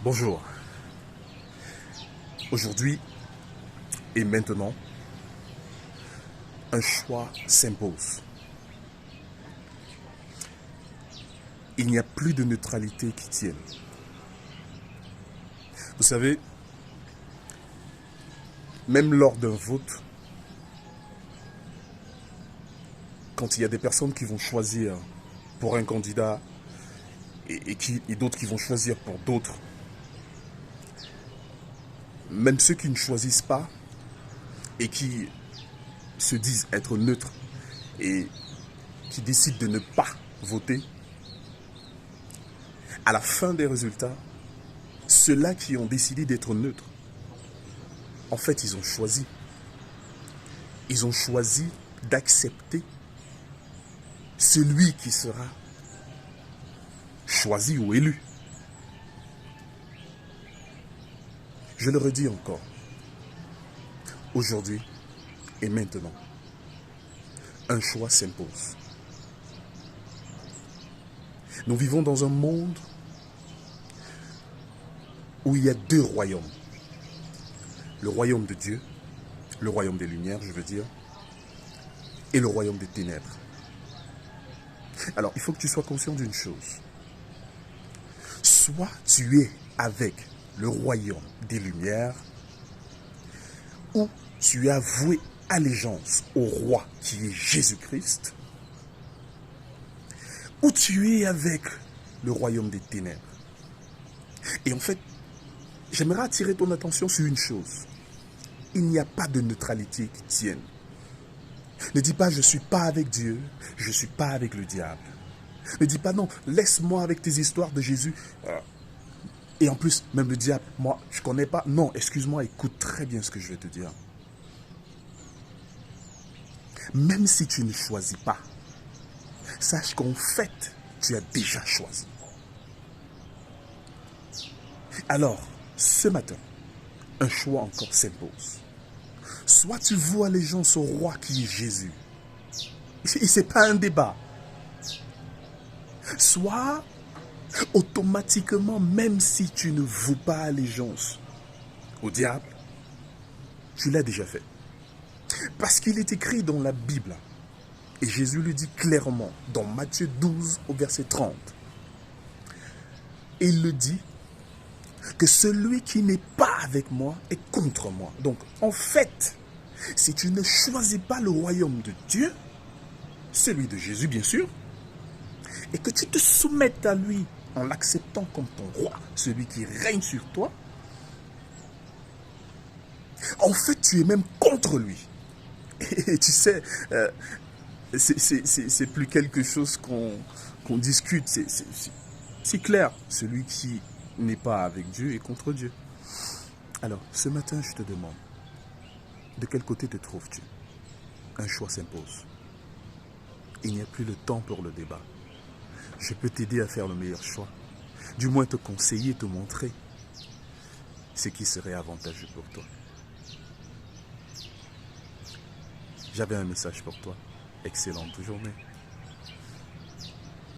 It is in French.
Bonjour. Aujourd'hui et maintenant, un choix s'impose. Il n'y a plus de neutralité qui tienne. Vous savez, même lors d'un vote, quand il y a des personnes qui vont choisir pour un candidat et d'autres qui vont choisir pour d'autres, même ceux qui ne choisissent pas et qui se disent être neutres et qui décident de ne pas voter, à la fin des résultats, ceux-là qui ont décidé d'être neutres, en fait, ils ont choisi. Ils ont choisi d'accepter celui qui sera choisi ou élu. Je le redis encore. Aujourd'hui et maintenant, un choix s'impose. Nous vivons dans un monde où il y a deux royaumes. Le royaume de Dieu, le royaume des lumières, je veux dire, et le royaume des ténèbres. Alors, il faut que tu sois conscient d'une chose. Soit tu es avec le royaume des lumières, ou tu as voué allégeance au roi qui est Jésus-Christ, ou tu es avec le royaume des ténèbres. Et en fait, j'aimerais attirer ton attention sur une chose. Il n'y a pas de neutralité qui tienne. Ne dis pas, je ne suis pas avec Dieu, je ne suis pas avec le diable. Ne dis pas, non, laisse-moi avec tes histoires de Jésus. Et en plus, même le diable, moi, je ne connais pas. Non, excuse-moi, écoute très bien ce que je vais te dire. Même si tu ne choisis pas, sache qu'en fait, tu as déjà choisi. Alors, ce matin, un choix encore s'impose. Soit tu voues allégeance au roi qui est Jésus. Et ce n'est pas un débat. Soit, automatiquement, même si tu ne voues pas allégeance au diable, tu l'as déjà fait. Parce qu'il est écrit dans la Bible, et Jésus le dit clairement, dans Matthieu 12 au verset 30. Et il le dit, que celui qui n'est pas avec moi est contre moi. Donc, en fait, si tu ne choisis pas le royaume de Dieu, celui de Jésus bien sûr, et que tu te soumettes à lui en l'acceptant comme ton roi, celui qui règne sur toi, en fait, tu es même contre lui. Et tu sais, c'est plus quelque chose qu'on discute, c'est clair. Celui qui n'est pas avec Dieu est contre Dieu. Alors, ce matin, je te demande, de quel côté te trouves-tu? Un choix s'impose. Il n'y a plus le temps pour le débat. Je peux t'aider à faire le meilleur choix. Du moins te conseiller, te montrer ce qui serait avantageux pour toi. J'avais un message pour toi. Excellente journée.